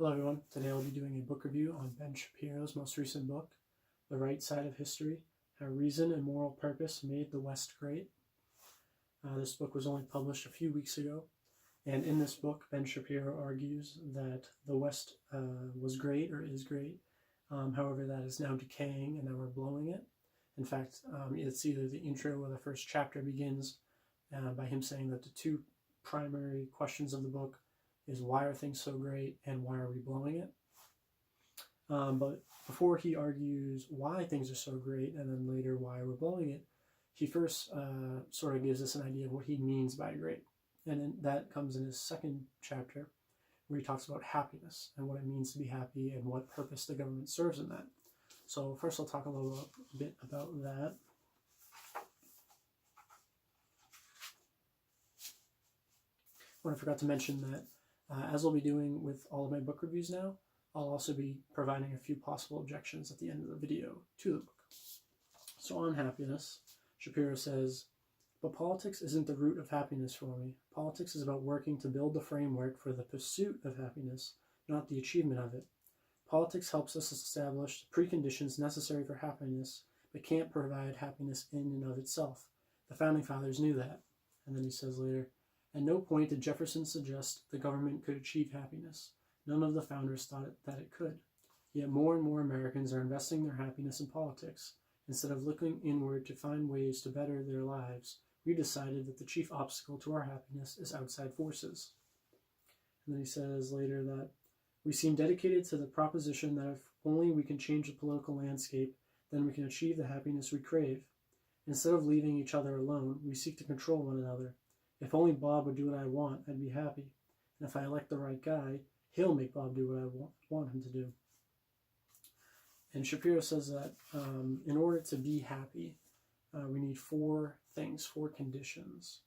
Hello everyone, today I'll be doing a book review on Ben Shapiro's most recent book, The Right Side of History, How Reason and Moral Purpose Made the West Great. This book was only published a few weeks ago, and in this book Ben Shapiro argues that the West was great or is great, however that is now decaying and now we're blowing it. In fact, it's either the intro or the first chapter begins by him saying that the two primary questions of the book is why are things so great and why are we blowing it? But before he argues why things are so great and then later why we're blowing it, he first sort of gives us an idea of what he means by great. And then that comes in his second chapter where he talks about happiness and what it means to be happy and what purpose the government serves in that. So first I'll talk a little bit about that. I forgot to mention that as I'll be doing with all of my book reviews now, I'll also be providing a few possible objections at the end of the video to the book. So on happiness, Shapiro says, "But politics isn't the root of happiness for me. Politics is about working to build the framework for the pursuit of happiness, not the achievement of it. Politics helps us establish the preconditions necessary for happiness, but can't provide happiness in and of itself. The Founding Fathers knew that." And then he says later, "At no point did Jefferson suggest the government could achieve happiness. None of the founders thought that it could. Yet more and more Americans are investing their happiness in politics. Instead of looking inward to find ways to better their lives, we decided that the chief obstacle to our happiness is outside forces." And then he says later that we seem dedicated to the proposition that if only we can change the political landscape, then we can achieve the happiness we crave. Instead of leaving each other alone, we seek to control one another. If only Bob would do what I want, I'd be happy. And if I elect the right guy, he'll make Bob do what I want him to do. And Shapiro says that in order to be happy, we need four things, four conditions.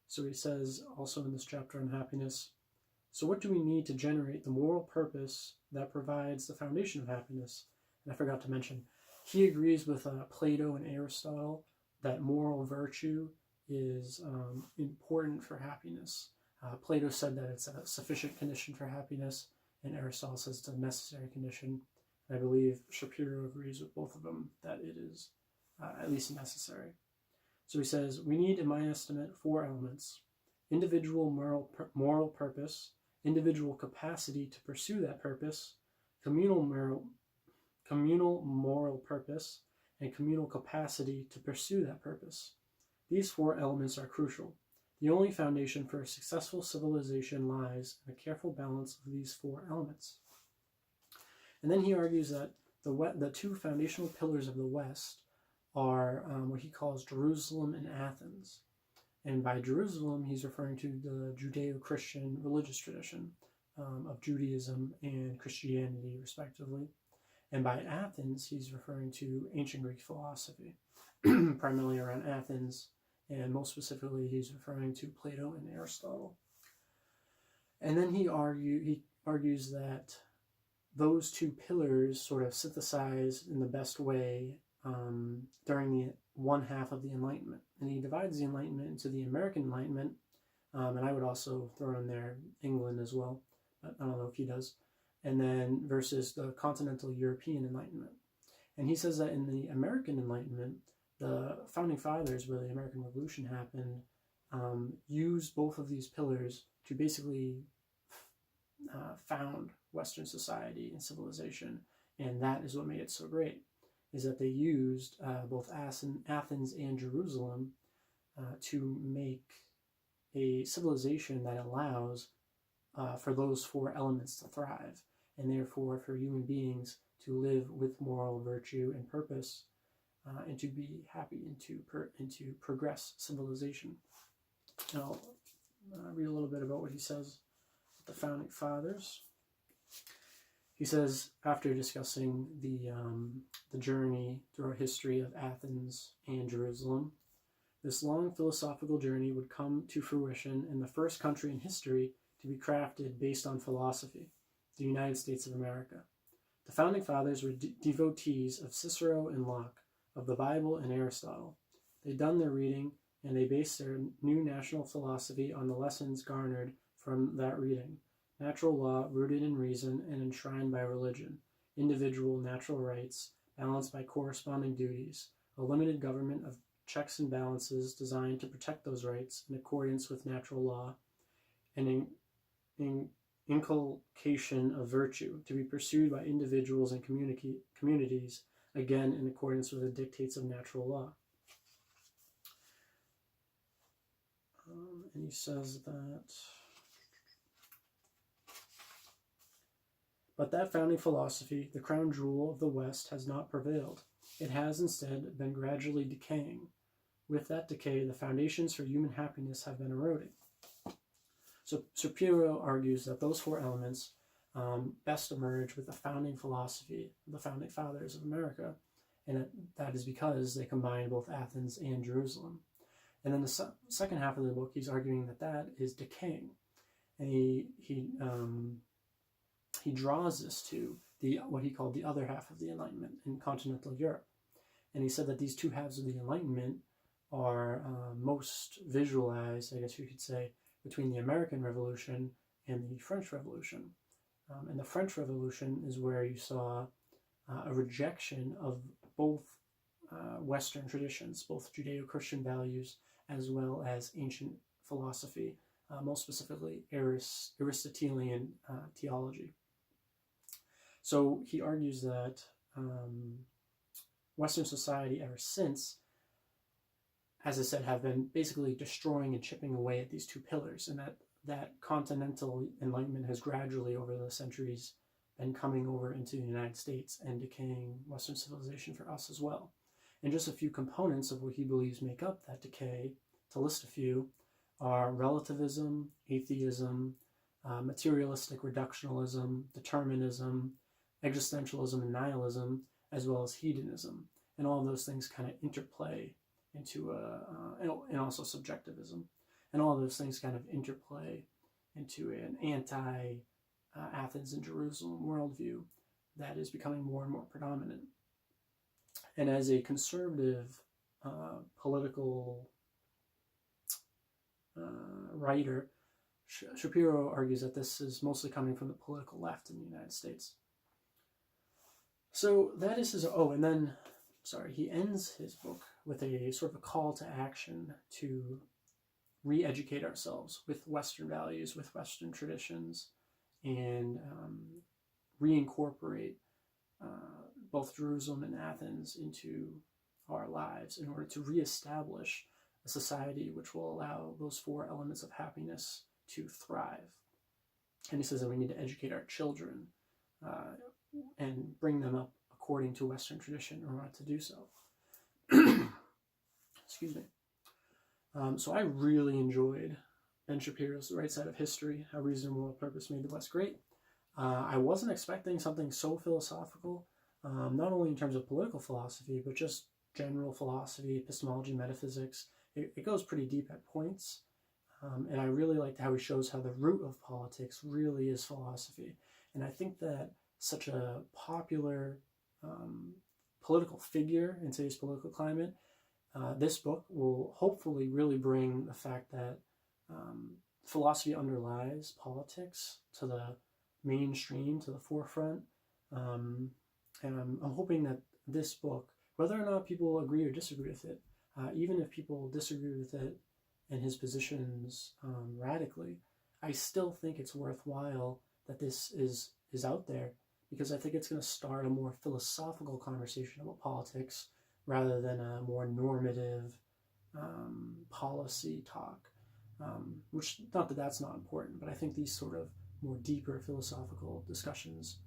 So he says also in this chapter on happiness, so what do we need to generate the moral purpose that provides the foundation of happiness? And I forgot to mention, he agrees with Plato and Aristotle that moral virtue is important for happiness. Plato said that it's a sufficient condition for happiness, and Aristotle says it's a necessary condition. And I believe Shapiro agrees with both of them that it is at least necessary. So he says, we need, in my estimate, four elements: individual moral purpose, individual capacity to pursue that purpose, communal moral purpose, and communal capacity to pursue that purpose. These four elements are crucial. The only foundation for a successful civilization lies in a careful balance of these four elements. And then he argues that the two foundational pillars of the West are what he calls Jerusalem and Athens. And by Jerusalem, he's referring to the Judeo-Christian religious tradition of Judaism and Christianity, respectively. And by Athens, he's referring to ancient Greek philosophy, primarily around Athens. And most specifically, he's referring to Plato and Aristotle. And then he argues that those two pillars sort of synthesized in the best way during the one half of the Enlightenment. And he divides the Enlightenment into the American Enlightenment, and I would also throw in there England as well, but I don't know if he does, and then versus the Continental European Enlightenment. And he says that in the American Enlightenment, the Founding Fathers, where the American Revolution happened, used both of these pillars to basically found Western society and civilization. And that is what made it so great, is that they used both Athens and Jerusalem to make a civilization that allows for those four elements to thrive, and therefore for human beings to live with moral virtue and purpose, and to be happy and to progress civilization. And I'll read a little bit about what he says with the Founding Fathers. He says, after discussing the journey throughout history of Athens and Jerusalem, this long philosophical journey would come to fruition in the first country in history to be crafted based on philosophy, the United States of America. The Founding Fathers were devotees of Cicero and Locke, of the Bible and Aristotle. They'd done their reading, and they based their new national philosophy on the lessons garnered from that reading. natural law rooted in reason and enshrined by religion, individual natural rights balanced by corresponding duties, a limited government of checks and balances designed to protect those rights in accordance with natural law, and inculcation of virtue to be pursued by individuals and communities, again in accordance with the dictates of natural law. And he says that, but that founding philosophy, the crown jewel of the West, has not prevailed. It has instead been gradually decaying. With that decay, the foundations for human happiness have been eroding. So Shapiro argues that those four elements best emerge with the founding philosophy of the founding fathers of America, and that is because they combine both Athens and Jerusalem. And then the second half of the book, he's arguing that that is decaying, and he draws this to what he called the other half of the Enlightenment in continental Europe, and he said that these two halves of the Enlightenment are most visualized, I guess you could say, between the American Revolution and the French Revolution. And the French Revolution is where you saw a rejection of both Western traditions, both Judeo-Christian values as well as ancient philosophy, most specifically Aristotelian theology. So he argues that Western society ever since, as I said, have been basically destroying and chipping away at these two pillars, and that continental Enlightenment has gradually over the centuries been coming over into the United States and decaying Western civilization for us as well. And just a few components of what he believes make up that decay, to list a few, are relativism, atheism, materialistic reductionalism, determinism, existentialism and nihilism, as well as hedonism. And all of those things kind of interplay into and also subjectivism. And all of those things kind of interplay into an anti-Athens and Jerusalem worldview that is becoming more and more predominant. And as a conservative political writer, Shapiro argues that this is mostly coming from the political left in the United States. So that is his, he ends his book with a sort of a call to action to re-educate ourselves with Western values, with Western traditions, and reincorporate both Jerusalem and Athens into our lives in order to reestablish a society which will allow those four elements of happiness to thrive. And he says that we need to educate our children and bring them up according to Western tradition in order to do so. Excuse me. So I really enjoyed Ben Shapiro's The Right Side of History, How Reason and Moral Purpose Made the West Great. I wasn't expecting something so philosophical, not only in terms of political philosophy, but just general philosophy, epistemology, metaphysics. It goes pretty deep at points. And I really liked how he shows how the root of politics really is philosophy. And I think that such a popular political figure in today's political climate, this book will hopefully really bring the fact that philosophy underlies politics to the mainstream, to the forefront. And I'm hoping that this book, whether or not people agree or disagree with it, even if people disagree with it and his positions radically, I still think it's worthwhile that this is out there, because I think it's going to start a more philosophical conversation about politics rather than a more normative policy talk, which, not that that's not important, but I think these sort of more deeper philosophical discussions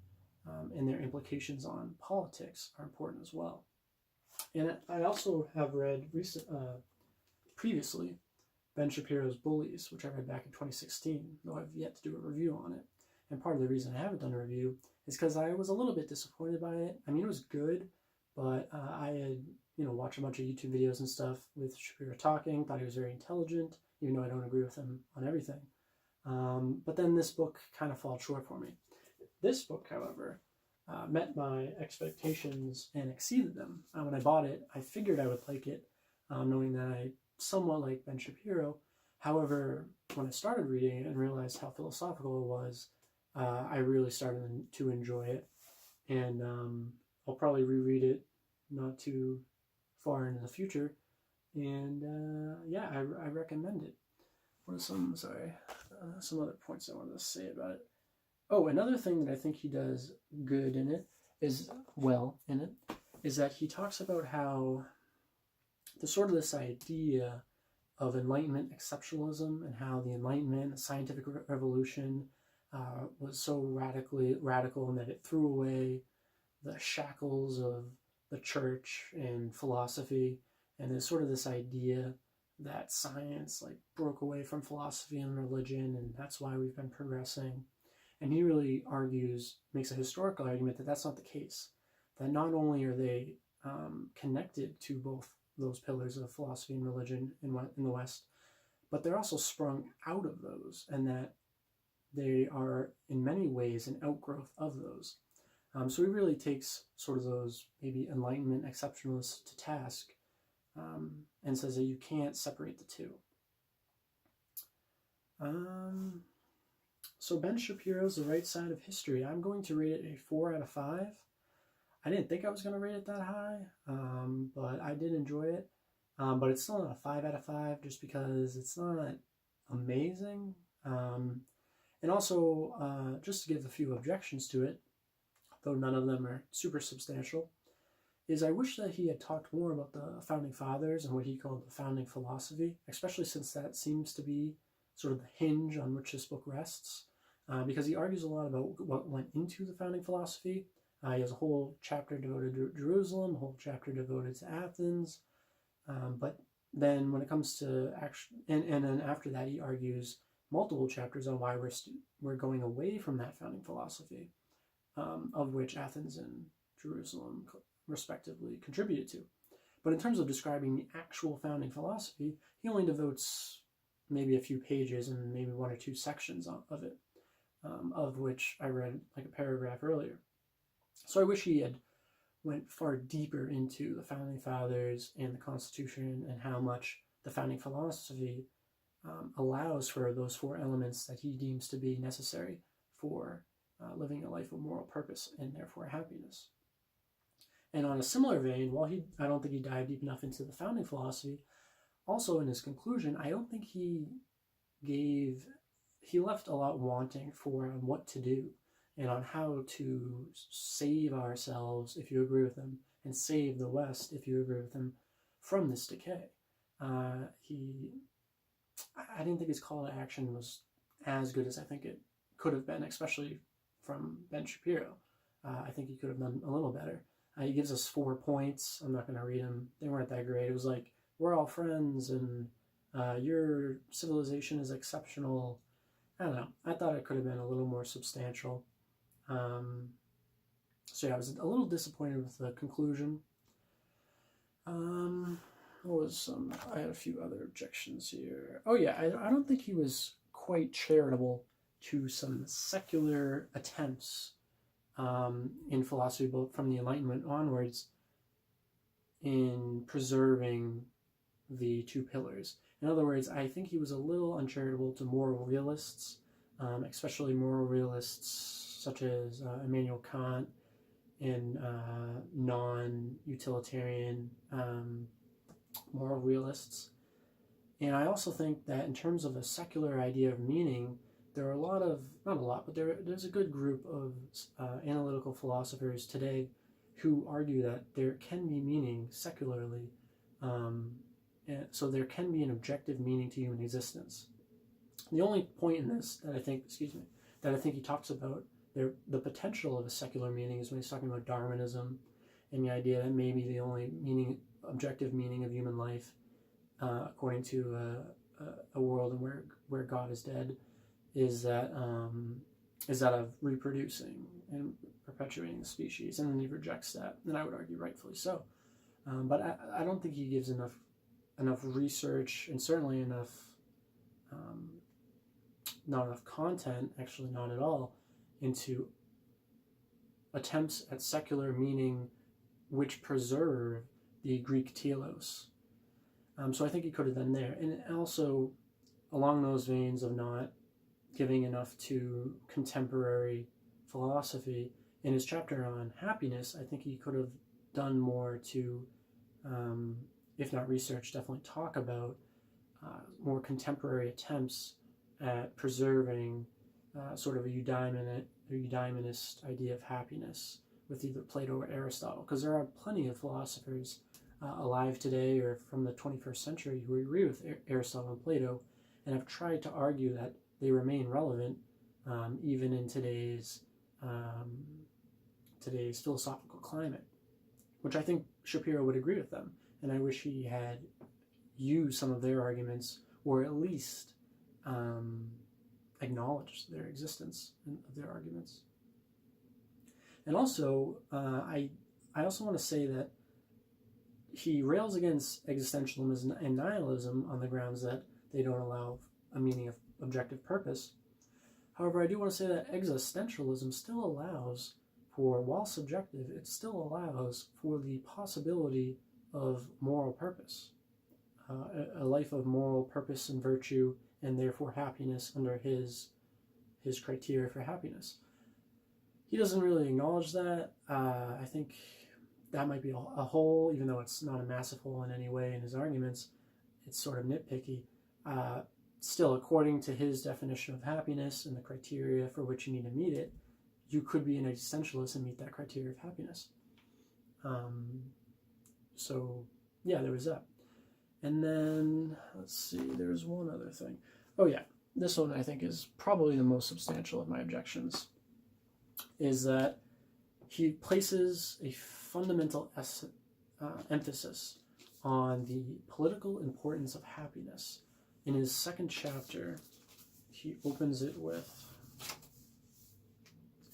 and their implications on politics are important as well. And I also have read previously Ben Shapiro's Bullies, which I read back in 2016, though I've yet to do a review on it. And part of the reason I haven't done a review is because I was a little bit disappointed by it. I mean, it was good, but I had, watched a bunch of YouTube videos and stuff with Shapiro talking, thought he was very intelligent, even though I don't agree with him on everything. But then this book kind of fell short for me. This book, however, met my expectations and exceeded them. When I bought it, I figured I would like it, knowing that I somewhat like Ben Shapiro. However, when I started reading it and realized how philosophical it was, I really started to enjoy it, and I'll probably reread it not too far into the future, and yeah, I recommend it. What are some other points I wanted to say about it? Oh, another thing that I think he does good in it is that he talks about how the sort of this idea of Enlightenment exceptionalism and how the Enlightenment, the scientific revolution, was so radical and that it threw away the shackles of the church and philosophy, and there's sort of this idea that science like broke away from philosophy and religion, and that's why we've been progressing. And he really makes a historical argument that that's not the case. That not only are they connected to both those pillars of philosophy and religion in the West, but they're also sprung out of those, and that they are in many ways an outgrowth of those. So he really takes sort of those maybe Enlightenment exceptionalists to task, and says that you can't separate the two. So Ben Shapiro's The Right Side of History. I'm going to rate it a 4 out of 5. I didn't think I was going to rate it that high, but I did enjoy it. But it's still not a 5 out of 5 just because it's not amazing. And also, just to give a few objections to it, though none of them are super substantial, is I wish that he had talked more about the Founding Fathers and what he called the founding philosophy, especially since that seems to be sort of the hinge on which this book rests, because he argues a lot about what went into the founding philosophy. He has a whole chapter devoted to Jerusalem, a whole chapter devoted to Athens, but then when it comes to and then after that he argues multiple chapters on why we're going away from that founding philosophy, of which Athens and Jerusalem respectively contributed to. But in terms of describing the actual founding philosophy, he only devotes maybe a few pages and maybe 1 or 2 sections of it, of which I read like a paragraph earlier. So I wish he had went far deeper into the Founding Fathers and the Constitution and how much the founding philosophy allows for those 4 elements that he deems to be necessary for living a life of moral purpose and therefore happiness. And on a similar vein, while I don't think he dived deep enough into the founding philosophy, also in his conclusion, I don't think he left a lot wanting for on what to do and on how to save ourselves, if you agree with him, and save the West, if you agree with him, from this decay. I didn't think his call to action was as good as I think it could have been, especially from Ben Shapiro. I think he could have done a little better. He gives us 4 points. I'm not going to read them. They weren't that great. It was like, we're all friends, and your civilization is exceptional. I don't know. I thought it could have been a little more substantial. So yeah, I was a little disappointed with the conclusion. I had a few other objections here. Oh yeah, I don't think he was quite charitable to some secular attempts in philosophy, both from the Enlightenment onwards, in preserving the 2 pillars. In other words, I think he was a little uncharitable to moral realists, especially moral realists such as Immanuel Kant and non-utilitarian moral realists. And I also think that in terms of a secular idea of meaning, there are there's a good group of analytical philosophers today who argue that there can be meaning secularly, and so there can be an objective meaning to human existence. The only point in this that I think he talks about the potential of a secular meaning is when he's talking about Darwinism and the idea that maybe the only objective meaning of human life, according to a world where God is dead, is that of reproducing and perpetuating the species, and then he rejects that, and I would argue rightfully so. But I don't think he gives enough research, and certainly not enough content, actually not at all, into attempts at secular meaning which preserve the Greek telos. So I think he could have done there. And also, along those veins of not giving enough to contemporary philosophy. In his chapter on happiness, I think he could have done more to, if not research, definitely talk about more contemporary attempts at preserving sort of a eudaemonist idea of happiness with either Plato or Aristotle, because there are plenty of philosophers alive today or from the 21st century who agree with Aristotle and Plato and have tried to argue that they remain relevant even in today's philosophical climate, which I think Shapiro would agree with them, and I wish he had used some of their arguments, or at least acknowledged their existence of their arguments. And also, I also want to say that he rails against existentialism and nihilism on the grounds that they don't allow a meaning of objective purpose. However, I do want to say that existentialism still allows for, while subjective, it still allows for the possibility of moral purpose, a life of moral purpose and virtue, and therefore happiness under his criteria for happiness. He doesn't really acknowledge that. I think that might be a hole, even though it's not a massive hole in any way in his arguments. It's sort of nitpicky. Still, according to his definition of happiness and the criteria for which you need to meet it, you could be an existentialist and meet that criteria of happiness. So, yeah, there was that. And then, let's see, there's one other thing. Oh, yeah, this one I think is probably the most substantial of my objections, is that he places a fundamental emphasis on the political importance of happiness. In his second chapter, he opens it with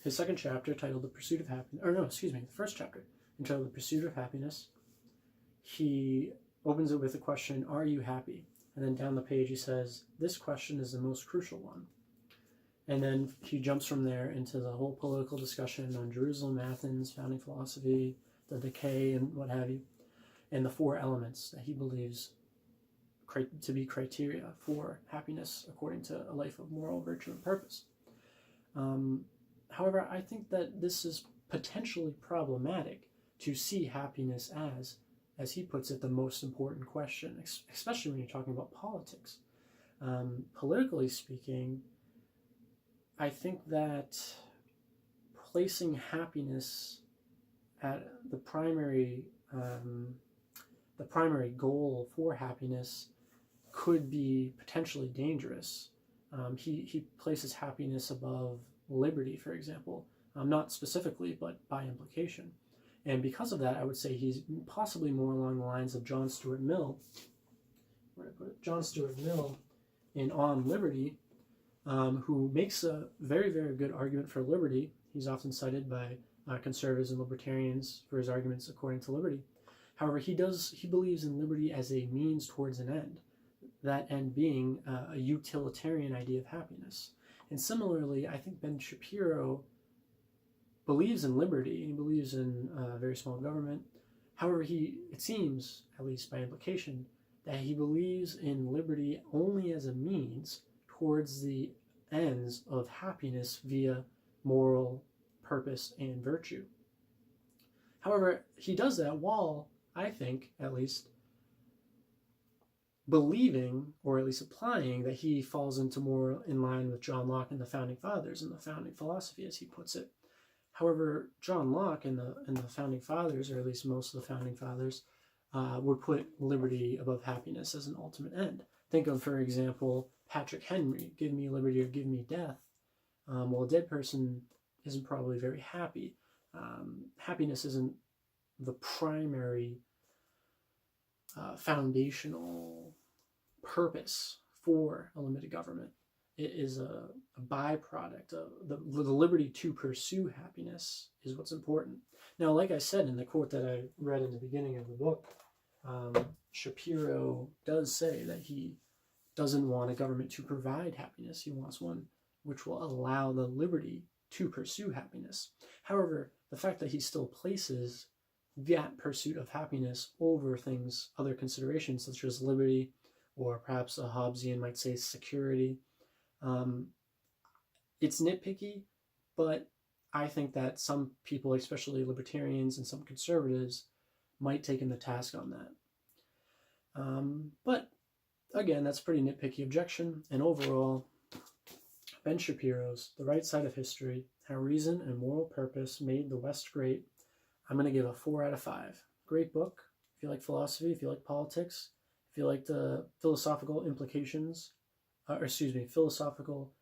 his second chapter titled The Pursuit of Happiness, the first chapter entitled The Pursuit of Happiness. He opens it with the question, are you happy? And then down the page he says, this question is the most crucial one. And then he jumps from there into the whole political discussion on Jerusalem, Athens, founding philosophy, the decay, and what have you, and the four elements that he believes to be criteria for happiness according to a life of moral virtue and purpose. However, I think that this is potentially problematic to see happiness as he puts it, the most important question, especially when you're talking about politics. Politically speaking, I think that placing happiness at the primary goal for happiness could be potentially dangerous. He places happiness above liberty, for example, not specifically, but by implication. And because of that, I would say he's possibly more along the lines of John Stuart Mill. Where did I put it? John Stuart Mill in On Liberty, who makes a very, very good argument for liberty. He's often cited by conservatives and libertarians for his arguments according to liberty. However, he believes in liberty as a means towards an end, that end being a utilitarian idea of happiness. And similarly, I think Ben Shapiro believes in liberty. He believes in very small government. However, it seems, at least by implication, that he believes in liberty only as a means towards the ends of happiness via moral purpose and virtue. However, he does that while, I think, at least, believing, or at least applying, that he falls into more in line with John Locke and the Founding Fathers and the founding philosophy, as he puts it. However, John Locke and the Founding Fathers, or at least most of the Founding Fathers, would put liberty above happiness as an ultimate end. Think of, for example, Patrick Henry, give me liberty or give me death. Well, a dead person isn't probably very happy. Happiness isn't the primary foundational purpose for a limited government. It is a byproduct of the liberty to pursue happiness is what's important. Now, like I said in the quote that I read in the beginning of the book, Shapiro does say that he doesn't want a government to provide happiness. He wants one which will allow the liberty to pursue happiness. However, the fact that he still places that pursuit of happiness over things, other considerations such as liberty, or perhaps a Hobbesian might say security, it's nitpicky, but I think that some people, especially libertarians and some conservatives, might take him to task on that. But again, that's a pretty nitpicky objection. And overall, Ben Shapiro's The Right Side of History, How Reason and Moral Purpose Made the West Great, I'm going to give a 4 out of 5. Great book. If you like philosophy, if you like politics, if you like the philosophical implications, philosophical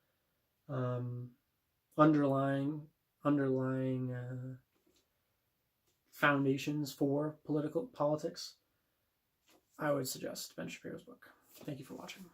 underlying foundations for politics, I would suggest Ben Shapiro's book. Thank you for watching.